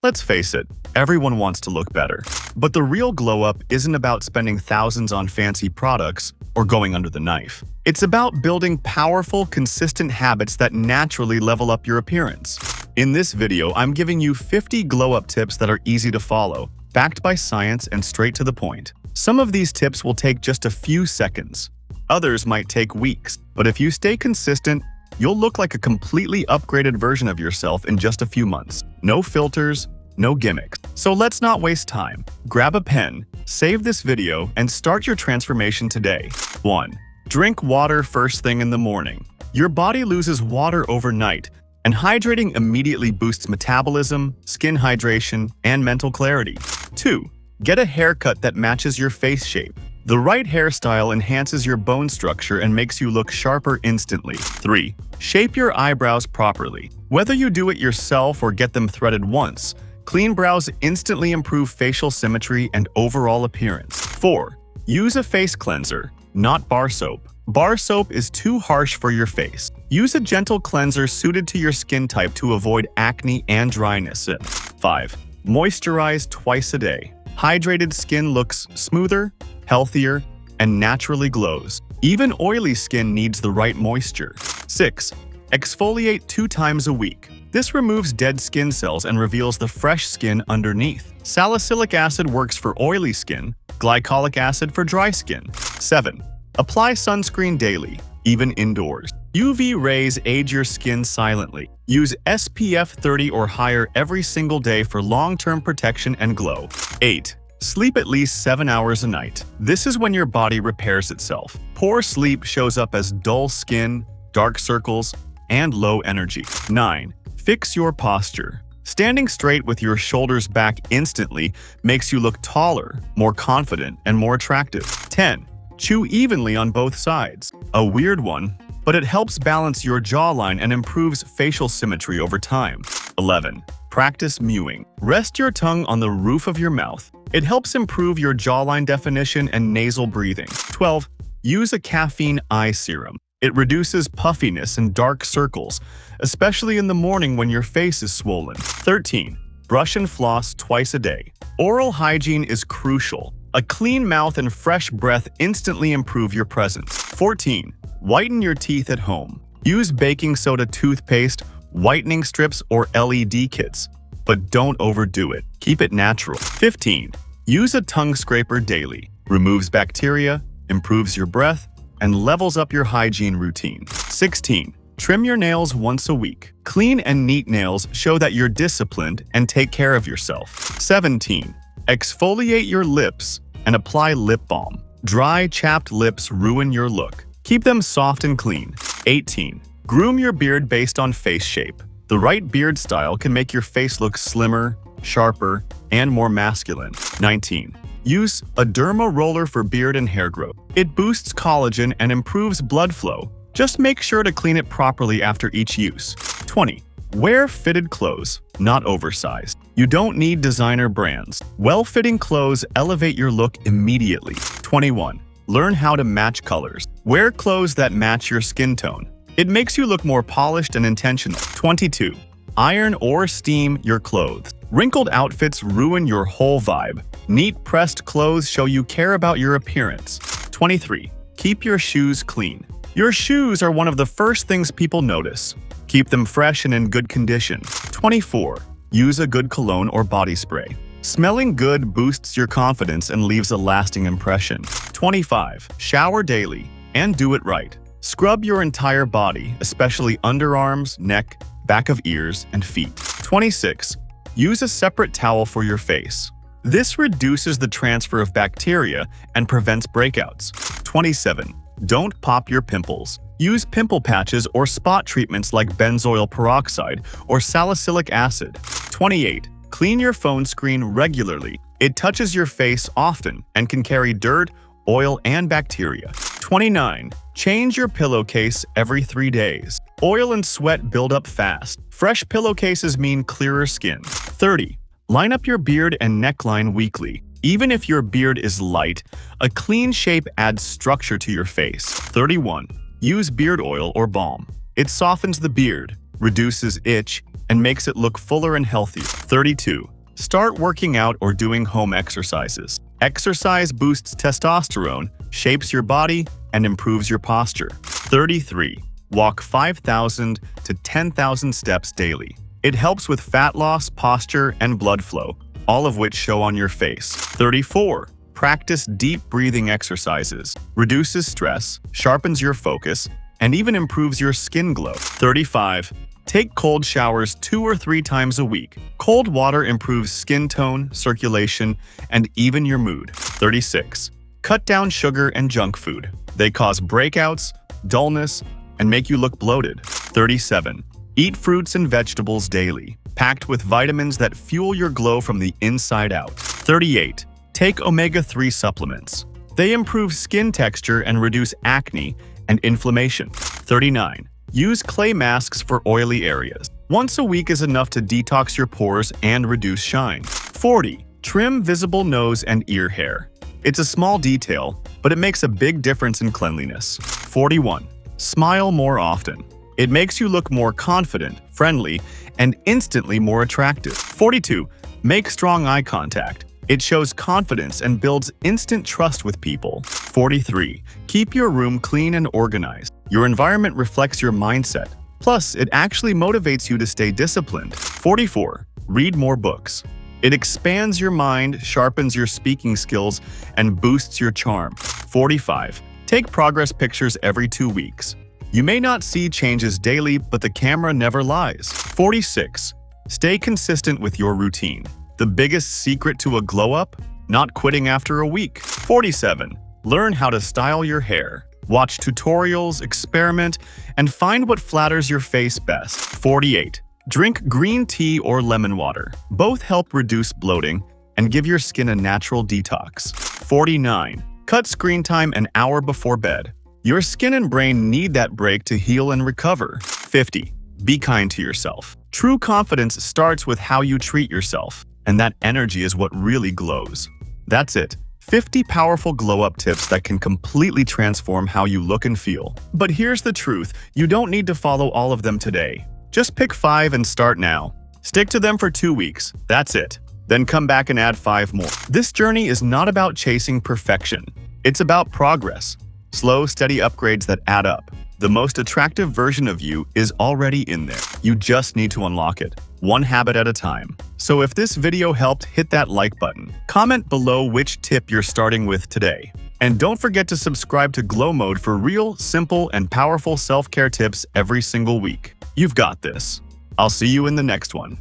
Let's face it, everyone wants to look better. But the real glow-up isn't about spending thousands on fancy products or going under the knife. It's about building powerful, consistent habits that naturally level up your appearance. In this video, I'm giving you 50 glow-up tips that are easy to follow, backed by science and straight to the point. Some of these tips will take just a few seconds. Others might take weeks, but if you stay consistent, you'll look like a completely upgraded version of yourself in just a few months. No filters, no gimmicks. So let's not waste time. Grab a pen, save this video, and start your transformation today. 1. Drink water first thing in the morning. Your body loses water overnight, and hydrating immediately boosts metabolism, skin hydration, and mental clarity. 2. Get a haircut that matches your face shape. The right hairstyle enhances your bone structure and makes you look sharper instantly. 3. Shape your eyebrows properly. Whether you do it yourself or get them threaded once, clean brows instantly improve facial symmetry and overall appearance. 4. Use a face cleanser, not bar soap. Bar soap is too harsh for your face. Use a gentle cleanser suited to your skin type to avoid acne and dryness. 5. Moisturize twice a day. Hydrated skin looks smoother, healthier, and naturally glows. Even oily skin needs the right moisture. 6. Exfoliate 2 times a week. This removes dead skin cells and reveals the fresh skin underneath. Salicylic acid works for oily skin, glycolic acid for dry skin. 7. Apply sunscreen daily, even indoors. UV rays age your skin silently. Use SPF 30 or higher every single day for long-term protection and glow. 8. Sleep at least 7 hours a night. This is when your body repairs itself. Poor sleep shows up as dull skin, dark circles, and low energy. 9. Fix your posture. Standing straight with your shoulders back instantly makes you look taller, more confident, and more attractive. 10. Chew evenly on both sides. A weird one, but it helps balance your jawline and improves facial symmetry over time. 11. Practice mewing. Rest your tongue on the roof of your mouth. It helps improve your jawline definition and nasal breathing. 12. Use a caffeine eye serum. It reduces puffiness and dark circles, especially in the morning when your face is swollen. 13. Brush and floss twice a day. Oral hygiene is crucial. A clean mouth and fresh breath instantly improve your presence. 14. Whiten your teeth at home. Use baking soda toothpaste, whitening strips, or LED kits, but don't overdo it. Keep it natural. 15. Use a tongue scraper daily. Removes bacteria, improves your breath, and levels up your hygiene routine. 16. Trim your nails once a week. Clean and neat nails show that you're disciplined and take care of yourself. 17. Exfoliate your lips and apply lip balm. Dry, chapped lips ruin your look. Keep them soft and clean. 18. Groom your beard based on face shape. The right beard style can make your face look slimmer, sharper, and more masculine. 19. Use a derma roller for beard and hair growth. It boosts collagen and improves blood flow. Just make sure to clean it properly after each use. 20. Wear fitted clothes, not oversized. You don't need designer brands. Well-fitting clothes elevate your look immediately. 21. Learn how to match colors. Wear clothes that match your skin tone. It makes you look more polished and intentional. 22. Iron or steam your clothes. Wrinkled outfits ruin your whole vibe. Neat pressed clothes show you care about your appearance. 23. Keep your shoes clean. Your shoes are one of the first things people notice. Keep them fresh and in good condition. 24. Use a good cologne or body spray. Smelling good boosts your confidence and leaves a lasting impression. 25. Shower daily and do it right. Scrub your entire body, especially underarms, neck, back of ears, and feet. 26. Use a separate towel for your face. This reduces the transfer of bacteria and prevents breakouts. 27. Don't pop your pimples. Use pimple patches or spot treatments like benzoyl peroxide or salicylic acid. 28. Clean your phone screen regularly. It touches your face often and can carry dirt, oil, and bacteria. 29. Change your pillowcase every 3 days. Oil and sweat build up fast. Fresh pillowcases mean clearer skin. 30. Line up your beard and neckline weekly. Even if your beard is light, a clean shape adds structure to your face. 31. Use beard oil or balm. It softens the beard, reduces itch, and makes it look fuller and healthier. 32. Start working out or doing home exercises. Exercise boosts testosterone, shapes your body, and improves your posture. 33. Walk 5,000 to 10,000 steps daily. It helps with fat loss, posture, and blood flow, all of which show on your face. 34. Practice deep breathing exercises. Reduces stress, sharpens your focus, and even improves your skin glow. 35. Take cold showers 2 or 3 times a week. Cold water improves skin tone, circulation, and even your mood. 36. Cut down sugar and junk food. They cause breakouts, dullness, and make you look bloated. 37. Eat fruits and vegetables daily, packed with vitamins that fuel your glow from the inside out. 38. Take omega-3 supplements. They improve skin texture and reduce acne and inflammation. 39. Use clay masks for oily areas. Once a week is enough to detox your pores and reduce shine. 40. Trim visible nose and ear hair. It's a small detail, but it makes a big difference in cleanliness. 41. Smile more often. It makes you look more confident, friendly, and instantly more attractive. 42. Make strong eye contact. It shows confidence and builds instant trust with people. 43. Keep your room clean and organized. Your environment reflects your mindset. Plus, it actually motivates you to stay disciplined. 44. Read more books. It expands your mind, sharpens your speaking skills, and boosts your charm. 45. Take progress pictures every 2 weeks. You may not see changes daily, but the camera never lies. 46. Stay consistent with your routine. The biggest secret to a glow-up? Not quitting after a week. 47. Learn how to style your hair. Watch tutorials, experiment, and find what flatters your face best. 48. Drink green tea or lemon water. Both help reduce bloating and give your skin a natural detox. 49. Cut screen time an hour before bed. Your skin and brain need that break to heal and recover. 50. Be kind to yourself. True confidence starts with how you treat yourself, and that energy is what really glows. That's it. 50 powerful glow-up tips that can completely transform how you look and feel. But here's the truth, you don't need to follow all of them today. Just pick 5 and start now. Stick to them for 2 weeks, that's it. Then come back and add 5 more. This journey is not about chasing perfection. It's about progress. Slow, steady upgrades that add up. The most attractive version of you is already in there. You just need to unlock it, one habit at a time. So if this video helped, hit that like button. Comment below which tip you're starting with today. And don't forget to subscribe to Glow Mode for real, simple, and powerful self-care tips every single week. You've got this. I'll see you in the next one.